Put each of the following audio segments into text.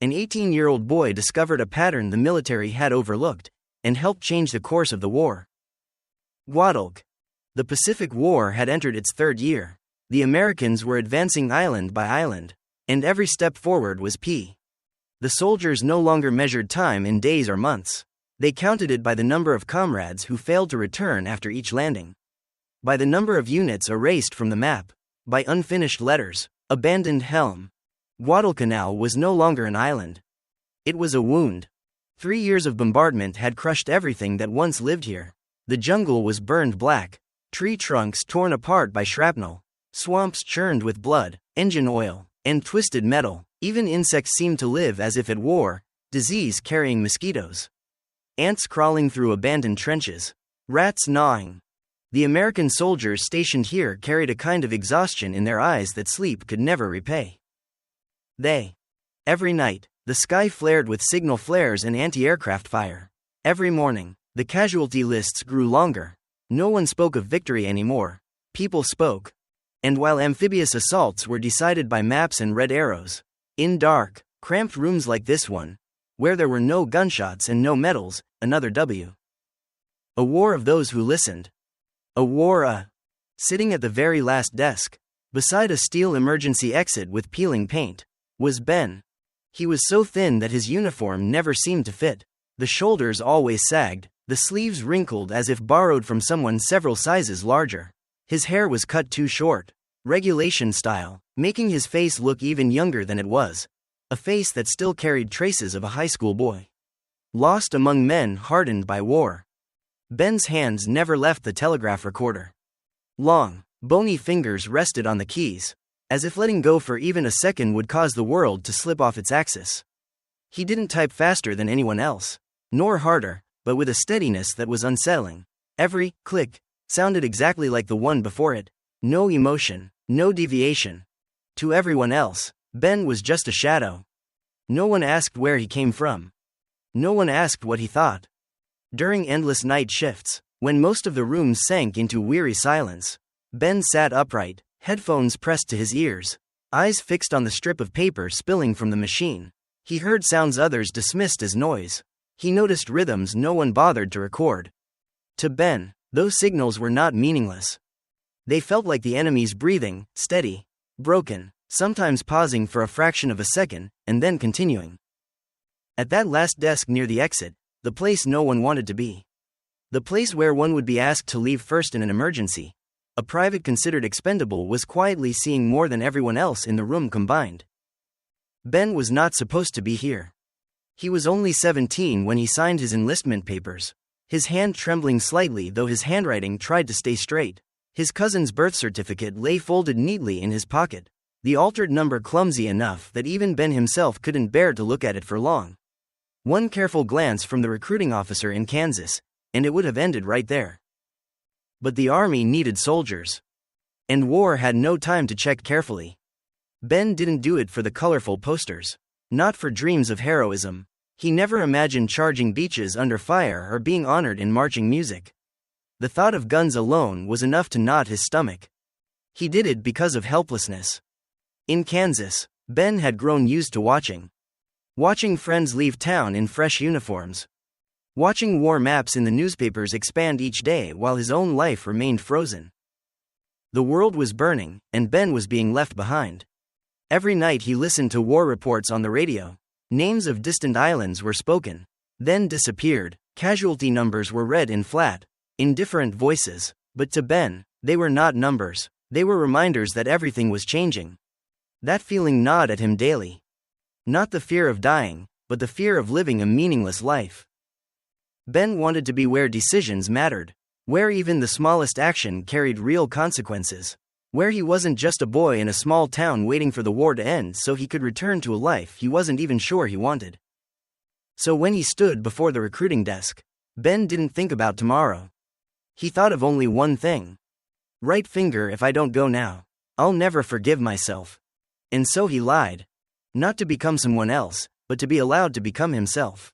An 18-year-old boy discovered a pattern the military had overlooked, and helped change the course of the war. Guadalcanal. The Pacific War had entered its third year. The Americans were advancing island by island, and every step forward was peaceful. The soldiers no longer measured time in days or months. They counted it by the number of comrades who failed to return after each landing, by the number of units erased from the map, by unfinished letters, abandoned helm. Guadalcanal was no longer an island. It was a wound. 3 years of bombardment had crushed everything that once lived here. The jungle was burned black, tree trunks torn apart by shrapnel, swamps churned with blood, engine oil, and twisted metal. Even insects seemed to live as if at war, disease-carrying mosquitoes, ants crawling through abandoned trenches, rats gnawing. The American soldiers stationed here carried a kind of exhaustion in their eyes that sleep could never repay. Every night, the sky flared with signal flares and anti-aircraft fire. Every morning, the casualty lists grew longer. No one spoke of victory anymore. People spoke. And while amphibious assaults were decided by maps and red arrows, in dark, cramped rooms like this one, where there were no gunshots and no medals, another W. A war of those who listened. A war. Sitting at the very last desk, beside a steel emergency exit with peeling paint, was Ben. He was so thin that his uniform never seemed to fit. The shoulders always sagged, the sleeves wrinkled as if borrowed from someone several sizes larger. His hair was cut too short, regulation style, making his face look even younger than it was, a face that still carried traces of a high school boy, lost among men hardened by war. Ben's hands never left the telegraph recorder. Long, bony fingers rested on the keys, as if letting go for even a second would cause the world to slip off its axis. He didn't type faster than anyone else, nor harder, but with a steadiness that was unsettling. Every click sounded exactly like the one before it. No emotion, no deviation. To everyone else, Ben was just a shadow. No one asked where he came from. No one asked what he thought. During endless night shifts, when most of the rooms sank into weary silence, Ben sat upright, headphones pressed to his ears, eyes fixed on the strip of paper spilling from the machine. He heard sounds others dismissed as noise. He noticed rhythms no one bothered to record. To Ben, those signals were not meaningless. They felt like the enemy's breathing, steady, broken, sometimes pausing for a fraction of a second, and then continuing. At that last desk near the exit, the place no one wanted to be. The place where one would be asked to leave first in an emergency. A private considered expendable was quietly seeing more than everyone else in the room combined. Ben was not supposed to be here. He was only 17 when he signed his enlistment papers, his hand trembling slightly though his handwriting tried to stay straight. His cousin's birth certificate lay folded neatly in his pocket, the altered number clumsy enough that even Ben himself couldn't bear to look at it for long. One careful glance from the recruiting officer in Kansas, and it would have ended right there. But the army needed soldiers. And war had no time to check carefully. Ben didn't do it for the colorful posters. Not for dreams of heroism. He never imagined charging beaches under fire or being honored in marching music. The thought of guns alone was enough to knot his stomach. He did it because of helplessness. In Kansas, Ben had grown used to watching friends leave town in fresh uniforms. Watching war maps in the newspapers expand each day while his own life remained frozen. The world was burning, and Ben was being left behind. Every night he listened to war reports on the radio. Names of distant islands were spoken, then disappeared. Casualty numbers were read in flat, indifferent voices, but to Ben, they were not numbers. They were reminders that everything was changing. That feeling gnawed at him daily. Not the fear of dying, but the fear of living a meaningless life. Ben wanted to be where decisions mattered, where even the smallest action carried real consequences, where he wasn't just a boy in a small town waiting for the war to end so he could return to a life he wasn't even sure he wanted. So when he stood before the recruiting desk, Ben didn't think about tomorrow. He thought of only one thing. Right finger, if I don't go now, I'll never forgive myself. And so he lied. Not to become someone else, but to be allowed to become himself.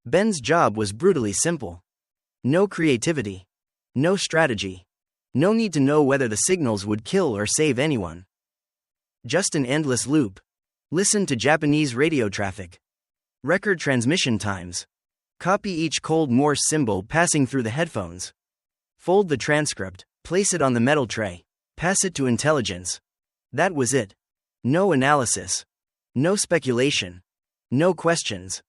Ben's job was brutally simple. No creativity. No strategy. No need to know whether the signals would kill or save anyone. Just an endless loop. Listen to Japanese radio traffic. Record transmission times. Copy each cold Morse symbol passing through the headphones. Fold the transcript, place it on the metal tray, pass it to intelligence. That was it. No analysis. No speculation. No questions.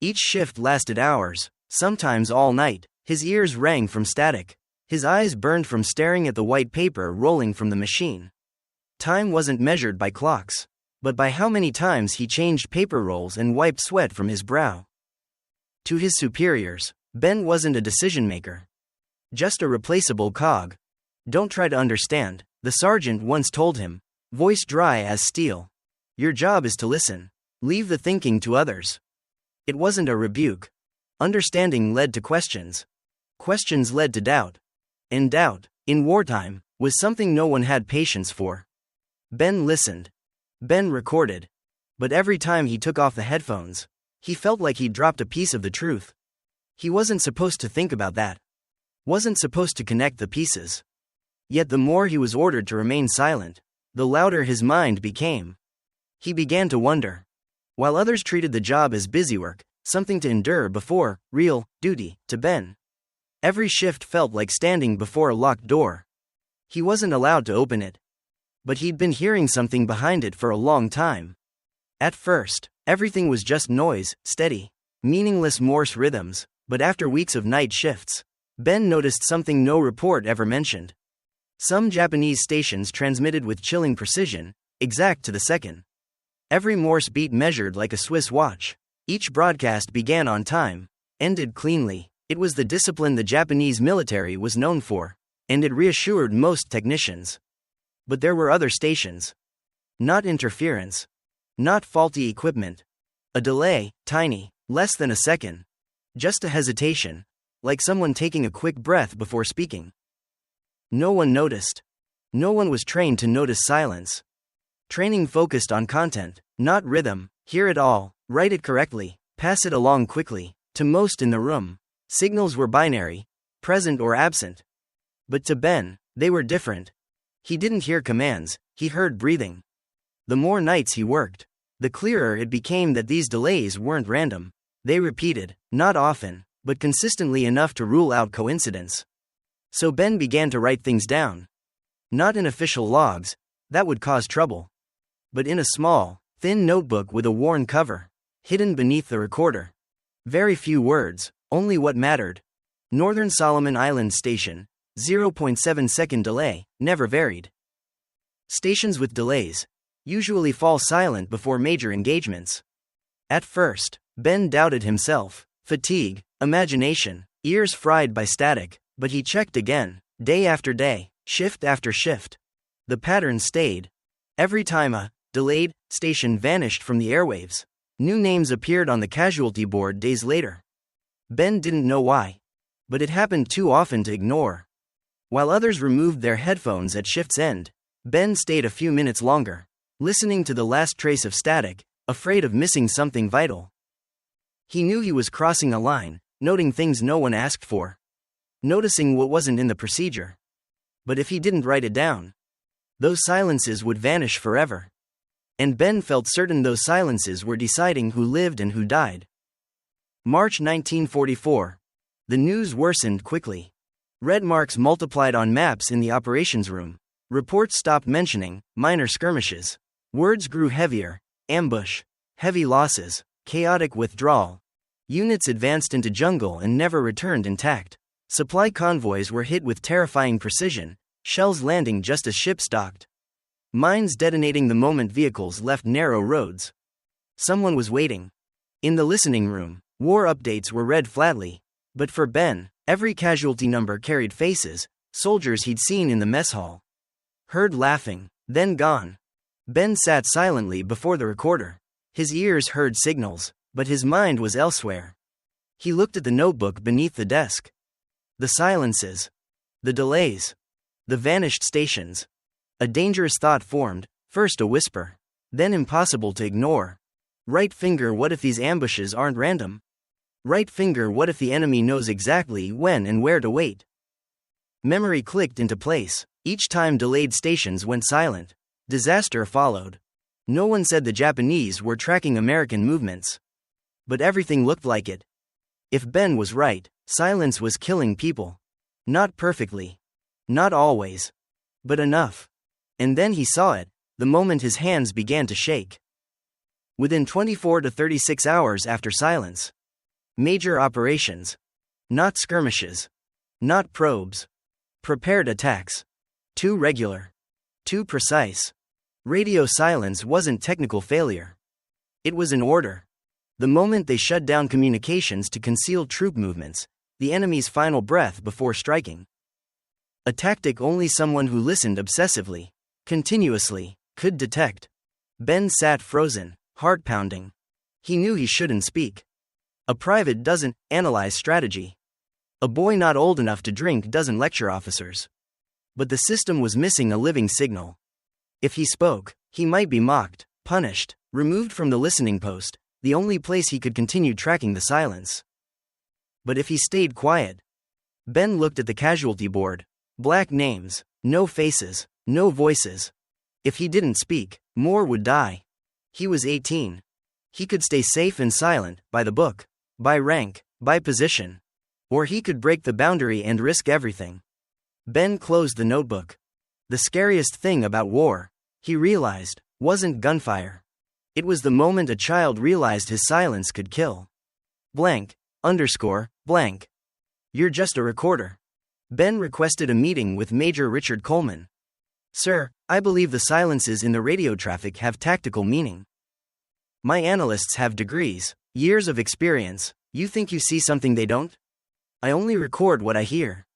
Each shift lasted hours, sometimes all night. His ears rang from static. His eyes burned from staring at the white paper rolling from the machine. Time wasn't measured by clocks, but by how many times he changed paper rolls and wiped sweat from his brow. To his superiors, Ben wasn't a decision maker. Just a replaceable cog. Don't try to understand, the sergeant once told him, voice dry as steel. Your job is to listen. Leave the thinking to others. It wasn't a rebuke. Understanding led to questions. Questions led to doubt. And doubt, in wartime, was something no one had patience for. Ben listened. Ben recorded. But every time he took off the headphones, he felt like he'd dropped a piece of the truth. He wasn't supposed to think about that. Wasn't supposed to connect the pieces. Yet the more he was ordered to remain silent, the louder his mind became. He began to wonder. While others treated the job as busywork, something to endure before real duty, to Ben, every shift felt like standing before a locked door. He wasn't allowed to open it. But he'd been hearing something behind it for a long time. At first, everything was just noise, steady, meaningless Morse rhythms, but after weeks of night shifts, Ben noticed something no report ever mentioned. Some Japanese stations transmitted with chilling precision, exact to the second. Every Morse beat measured like a Swiss watch. Each broadcast began on time, ended cleanly. It was the discipline the Japanese military was known for, and it reassured most technicians. But there were other stations. Not interference. Not faulty equipment. A delay, tiny, less than a second. Just a hesitation, like someone taking a quick breath before speaking. No one noticed. No one was trained to notice silence. Training focused on content, not rhythm. Hear it all, write it correctly, pass it along quickly, to most in the room. Signals were binary, present or absent. But to Ben, they were different. He didn't hear commands, he heard breathing. The more nights he worked, the clearer it became that these delays weren't random. They repeated, not often, but consistently enough to rule out coincidence. So Ben began to write things down. Not in official logs, that would cause trouble. But in a small, thin notebook with a worn cover, hidden beneath the recorder. Very few words, only what mattered. Northern Solomon Island Station, 0.7 second delay, never varied. Stations with delays usually fall silent before major engagements. At first, Ben doubted himself. Fatigue, imagination, ears fried by static, but he checked again, day after day, shift after shift. The pattern stayed. Every time a delayed station vanished from the airwaves, new names appeared on the casualty board days later. Ben didn't know why, but it happened too often to ignore. While others removed their headphones at shift's end, Ben stayed a few minutes longer, listening to the last trace of static, afraid of missing something vital. He knew he was crossing a line, noting things no one asked for, noticing what wasn't in the procedure. But if he didn't write it down, those silences would vanish forever. And Ben felt certain those silences were deciding who lived and who died. March 1944. The news worsened quickly. Red marks multiplied on maps in the operations room. Reports stopped mentioning minor skirmishes. Words grew heavier: ambush, heavy losses, chaotic withdrawal. Units advanced into jungle and never returned intact. Supply convoys were hit with terrifying precision, shells landing just as ships docked. Mines detonating the moment vehicles left narrow roads. Someone was waiting. In the listening room, war updates were read flatly. But for Ben, every casualty number carried faces, soldiers he'd seen in the mess hall. Heard laughing, then gone. Ben sat silently before the recorder. His ears heard signals, but his mind was elsewhere. He looked at the notebook beneath the desk. The silences. The delays. The vanished stations. A dangerous thought formed, first a whisper, then impossible to ignore. Right finger, what if these ambushes aren't random? Right finger, what if the enemy knows exactly when and where to wait? Memory clicked into place. Each time delayed stations went silent, disaster followed. No one said the Japanese were tracking American movements. But everything looked like it. If Ben was right, silence was killing people. Not perfectly. Not always. But enough. And then he saw it, the moment his hands began to shake. Within 24 to 36 hours after silence. Major operations. Not skirmishes. Not probes. Prepared attacks. Too regular. Too precise. Radio silence wasn't technical failure. It was an order. The moment they shut down communications to conceal troop movements, the enemy's final breath before striking. A tactic only someone who listened obsessively, continuously, could detect. Ben sat frozen, heart pounding. He knew he shouldn't speak. A private doesn't analyze strategy. A boy not old enough to drink doesn't lecture officers. But the system was missing a living signal. If he spoke, he might be mocked, punished, removed from the listening post, the only place he could continue tracking the silence. But if he stayed quiet. Ben looked at the casualty board. Black names, no faces, no voices. If he didn't speak, more would die. He was 18. He could stay safe and silent, by the book, by rank, by position. Or he could break the boundary and risk everything. Ben closed the notebook. The scariest thing about war, he realized, wasn't gunfire. It was the moment a child realized his silence could kill. Blank, underscore, blank. You're just a recorder. Ben requested a meeting with Major Richard Coleman. Sir, I believe the silences in the radio traffic have tactical meaning. My analysts have degrees, years of experience. You think you see something they don't? I only record what I hear.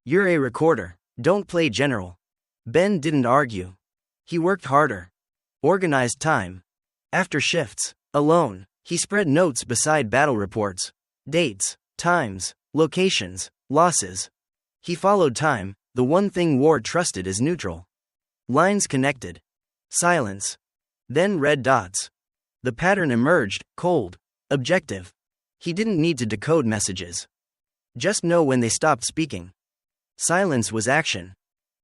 You're a recorder, don't play general. Ben didn't argue. He worked harder. Organized time. After shifts, alone, he spread notes beside battle reports. Dates, times, locations, losses. He followed time, the one thing war trusted as neutral. Lines connected. Silence. Then red dots. The pattern emerged, cold, objective. He didn't need to decode messages. Just know when they stopped speaking. Silence was action.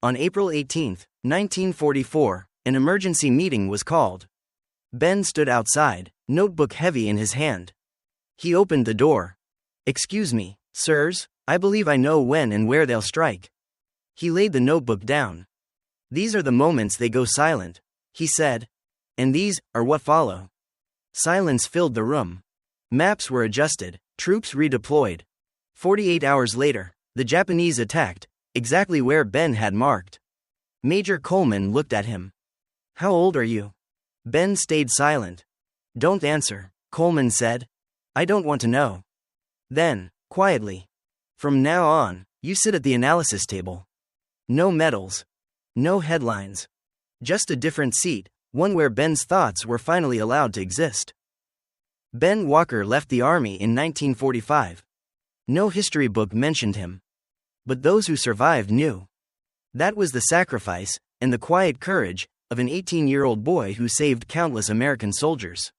On April 18, 1944, an emergency meeting was called. Ben stood outside, notebook heavy in his hand. He opened the door. Excuse me, sirs, I believe I know when and where they'll strike. He laid the notebook down. These are the moments they go silent, he said. And these are what follow. Silence filled the room. Maps were adjusted, troops redeployed. 48 hours later, the Japanese attacked, exactly where Ben had marked. Major Coleman looked at him. How old are you? Ben stayed silent. Don't answer, Coleman said. I don't want to know. Then, quietly. From now on, you sit at the analysis table. No medals. No headlines. Just a different seat, one where Ben's thoughts were finally allowed to exist. Ben Walker left the army in 1945. No history book mentioned him. But those who survived knew. That was the sacrifice, and the quiet courage, of an 18-year-old boy who saved countless American soldiers.